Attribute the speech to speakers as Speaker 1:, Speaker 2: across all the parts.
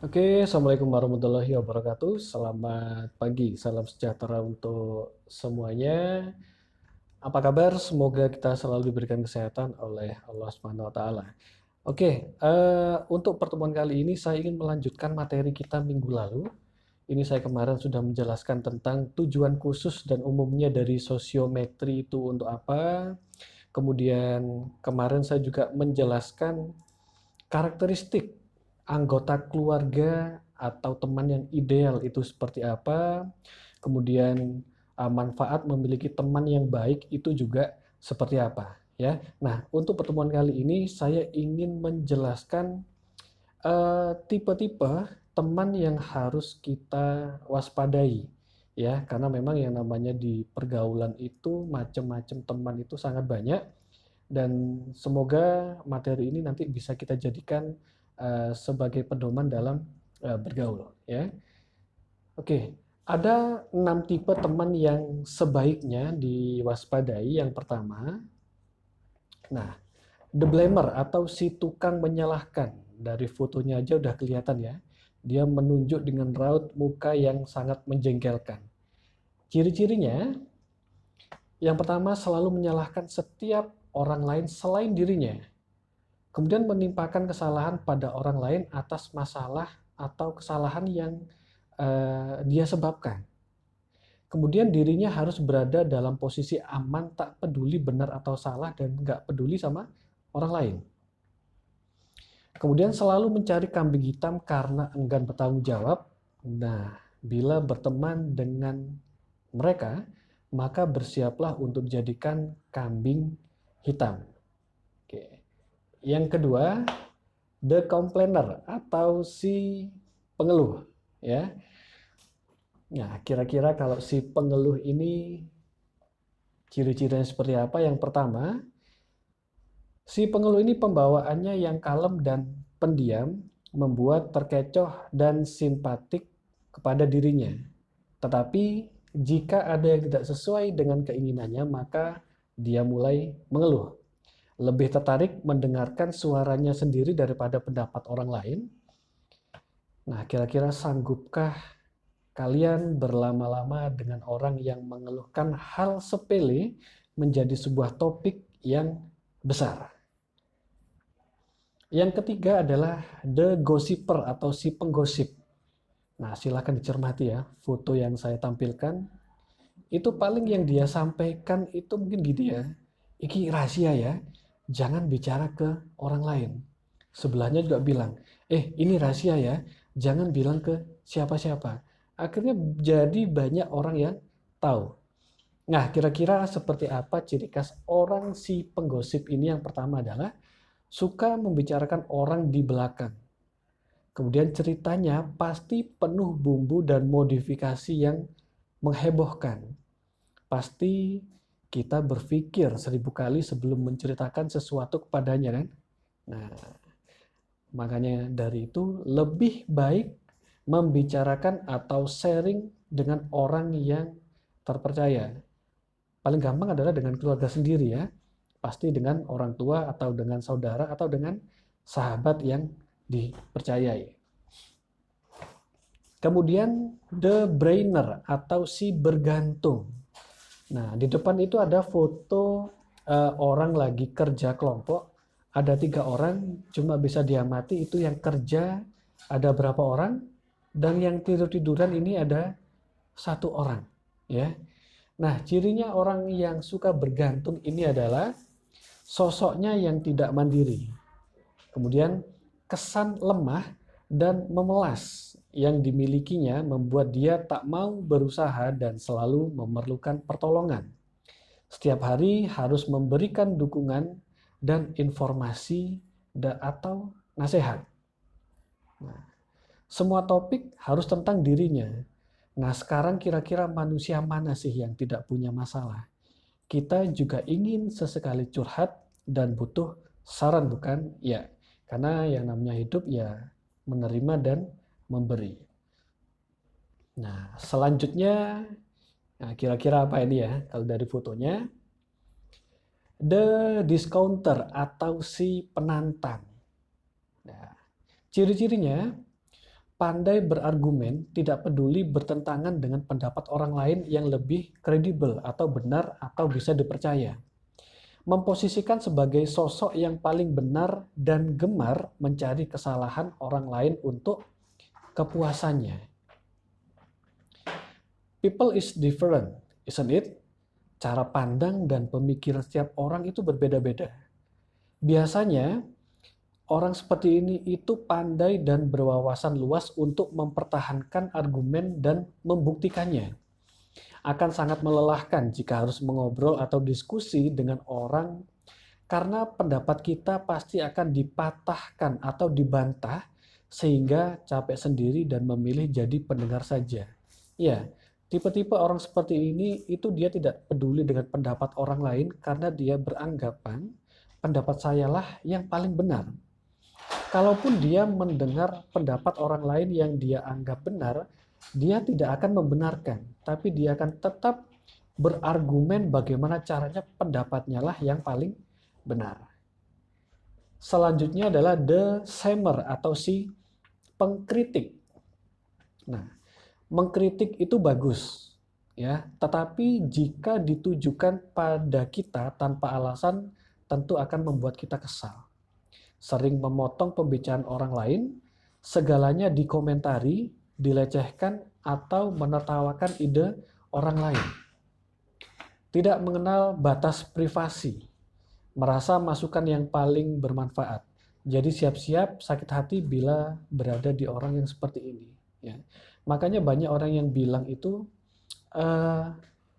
Speaker 1: Oke, Assalamualaikum warahmatullahi wabarakatuh. Selamat pagi, salam sejahtera untuk semuanya. Apa kabar? Semoga kita selalu diberikan kesehatan oleh Allah Subhanahu wa taala. Oke, untuk pertemuan kali ini saya ingin melanjutkan materi kita minggu lalu. Ini saya kemarin sudah menjelaskan tentang tujuan khusus dan umumnya dari sosiometri itu untuk apa. Kemudian kemarin saya juga menjelaskan karakteristik anggota keluarga atau teman yang ideal itu seperti apa, kemudian manfaat memiliki teman yang baik itu juga seperti apa, ya. Nah, untuk pertemuan kali ini saya ingin menjelaskan tipe-tipe teman yang harus kita waspadai, ya. Karena memang yang namanya di pergaulan itu macam-macam teman itu sangat banyak dan semoga materi ini nanti bisa kita jadikan sebagai pedoman dalam bergaul, ya. Oke, ada 6 tipe teman yang sebaiknya diwaspadai. Yang pertama, nah, the blamer atau si tukang menyalahkan. Dari fotonya aja udah kelihatan ya. Dia menunjuk dengan raut muka yang sangat menjengkelkan. Ciri-cirinya, yang pertama selalu menyalahkan setiap orang lain selain dirinya. Kemudian menimpakan kesalahan pada orang lain atas masalah atau kesalahan yang dia sebabkan. Kemudian dirinya harus berada dalam posisi aman, tak peduli benar atau salah, dan nggak peduli sama orang lain. Kemudian selalu mencari kambing hitam karena enggan bertanggung jawab. Nah, bila berteman dengan mereka, maka bersiaplah untuk dijadikan kambing hitam. Oke. Yang kedua, the complainer atau si pengeluh, ya. Nah, kira-kira kalau si pengeluh ini ciri-cirinya seperti apa? Yang pertama, si pengeluh ini pembawaannya yang kalem dan pendiam, membuat terkecoh dan simpatik kepada dirinya. Tetapi jika ada yang tidak sesuai dengan keinginannya, maka dia mulai mengeluh. Lebih tertarik mendengarkan suaranya sendiri daripada pendapat orang lain. Nah, kira-kira sanggupkah kalian berlama-lama dengan orang yang mengeluhkan hal sepele menjadi sebuah topik yang besar? Yang ketiga adalah the gossiper atau si penggosip. Nah, silakan dicermati ya, foto yang saya tampilkan. Itu paling yang dia sampaikan itu mungkin gini ya, iki rahasia ya, jangan bicara ke orang lain. Sebelahnya juga bilang, ini rahasia ya, jangan bilang ke siapa-siapa. Akhirnya jadi banyak orang yang tahu. Nah, kira-kira seperti apa ciri khas orang si penggosip ini? Yang pertama adalah suka membicarakan orang di belakang. Kemudian ceritanya pasti penuh bumbu dan modifikasi yang menghebohkan. Pasti kita berpikir 1000 kali sebelum menceritakan sesuatu kepadanya kan. Nah, makanya dari itu lebih baik membicarakan atau sharing dengan orang yang terpercaya. Paling gampang adalah dengan keluarga sendiri ya. Pasti dengan orang tua atau dengan saudara atau dengan sahabat yang dipercayai. Kemudian the brainer atau si bergantung. Nah, di depan itu ada foto orang lagi kerja kelompok. Ada 3 orang, cuma bisa diamati itu yang kerja ada berapa orang, dan yang tidur-tiduran ini ada 1 orang. Ya. Nah, cirinya orang yang suka bergantung ini adalah sosoknya yang tidak mandiri. Kemudian kesan lemah dan memelas yang dimilikinya membuat dia tak mau berusaha dan selalu memerlukan pertolongan. Setiap hari harus memberikan dukungan dan informasi atau nasihat. Nah, semua topik harus tentang dirinya. Nah, sekarang kira-kira manusia mana sih yang tidak punya masalah? Kita juga ingin sesekali curhat dan butuh saran, bukan? Ya, karena yang namanya hidup ya menerima dan memberi. Nah, selanjutnya, nah kira-kira apa ini ya kalau dari fotonya? The discounter atau si penantang. Nah, ciri-cirinya pandai berargumen, tidak peduli bertentangan dengan pendapat orang lain yang lebih kredibel atau benar atau bisa dipercaya. Memposisikan sebagai sosok yang paling benar dan gemar mencari kesalahan orang lain untuk kepuasannya. People is different, isn't it? Cara pandang dan pemikiran setiap orang itu berbeda-beda. Biasanya, orang seperti ini itu pandai dan berwawasan luas untuk mempertahankan argumen dan membuktikannya. Akan sangat melelahkan jika harus mengobrol atau diskusi dengan orang karena pendapat kita pasti akan dipatahkan atau dibantah sehingga capek sendiri dan memilih jadi pendengar saja. Ya, tipe-tipe orang seperti ini itu dia tidak peduli dengan pendapat orang lain karena dia beranggapan pendapat sayalah yang paling benar. Kalaupun dia mendengar pendapat orang lain yang dia anggap benar, dia tidak akan membenarkan, tapi dia akan tetap berargumen bagaimana caranya pendapatnya lah yang paling benar. Selanjutnya adalah the shamer atau si pengkritik. Nah, mengkritik itu bagus, ya, tetapi jika ditujukan pada kita tanpa alasan, tentu akan membuat kita kesal. Sering memotong pembicaraan orang lain, segalanya dikomentari, dilecehkan, atau menertawakan ide orang lain. Tidak mengenal batas privasi, merasa masukan yang paling bermanfaat. Jadi siap-siap sakit hati bila berada di orang yang seperti ini. Ya. Makanya banyak orang yang bilang itu,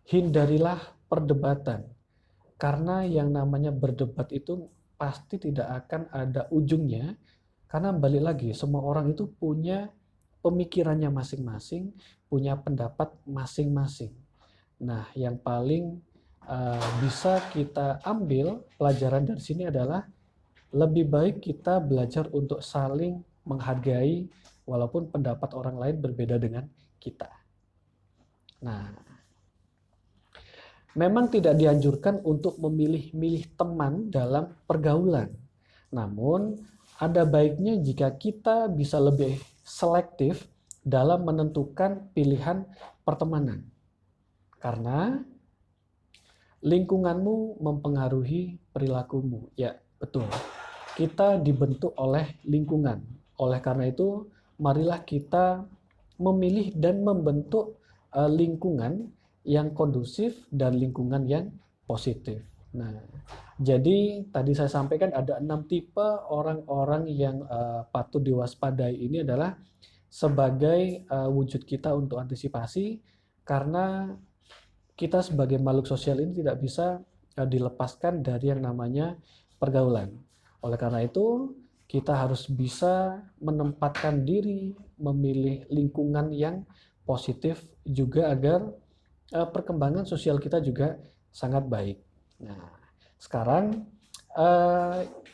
Speaker 1: hindarilah perdebatan. Karena yang namanya berdebat itu pasti tidak akan ada ujungnya, karena balik lagi semua orang itu punya pemikirannya masing-masing, punya pendapat masing-masing. Nah, yang paling bisa kita ambil pelajaran dari sini adalah lebih baik kita belajar untuk saling menghargai walaupun pendapat orang lain berbeda dengan kita. Nah, memang tidak dianjurkan untuk memilih-milih teman dalam pergaulan. Namun, ada baiknya jika kita bisa lebih selektif dalam menentukan pilihan pertemanan. Karena lingkunganmu mempengaruhi perilakumu. Ya, betul. Kita dibentuk oleh lingkungan. Oleh karena itu, marilah kita memilih dan membentuk lingkungan yang kondusif dan lingkungan yang positif. Nah, jadi tadi saya sampaikan ada 6 tipe orang-orang yang patut diwaspadai. Ini adalah sebagai wujud kita untuk antisipasi, karena kita sebagai makhluk sosial ini tidak bisa dilepaskan dari yang namanya pergaulan. Oleh karena itu, kita harus bisa menempatkan diri, memilih lingkungan yang positif juga agar perkembangan sosial kita juga sangat baik. Nah, sekarang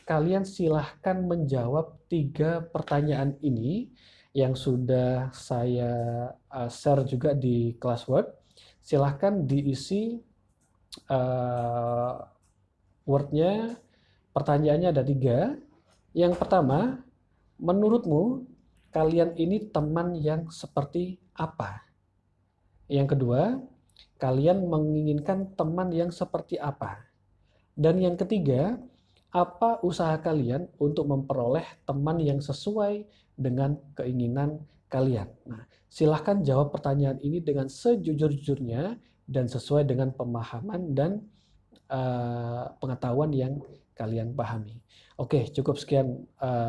Speaker 1: kalian silahkan menjawab 3 pertanyaan ini yang sudah saya share juga di classwork. Silahkan diisi word-nya. Pertanyaannya ada 3. Yang pertama, menurutmu kalian ini teman yang seperti apa? Yang kedua, kalian menginginkan teman yang seperti apa? Dan yang ketiga, apa usaha kalian untuk memperoleh teman yang sesuai dengan keinginan kalian? Nah, silahkan jawab pertanyaan ini dengan sejujur-jujurnya dan sesuai dengan pemahaman dan pengetahuan yang kalian pahami. Oke, cukup sekian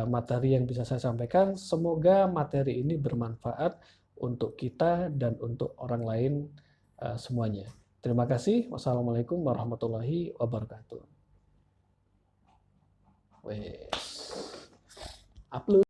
Speaker 1: materi yang bisa saya sampaikan. Semoga materi ini bermanfaat untuk kita dan untuk orang lain semuanya. Terima kasih. Wassalamualaikum warahmatullahi wabarakatuh. Wes. Upload.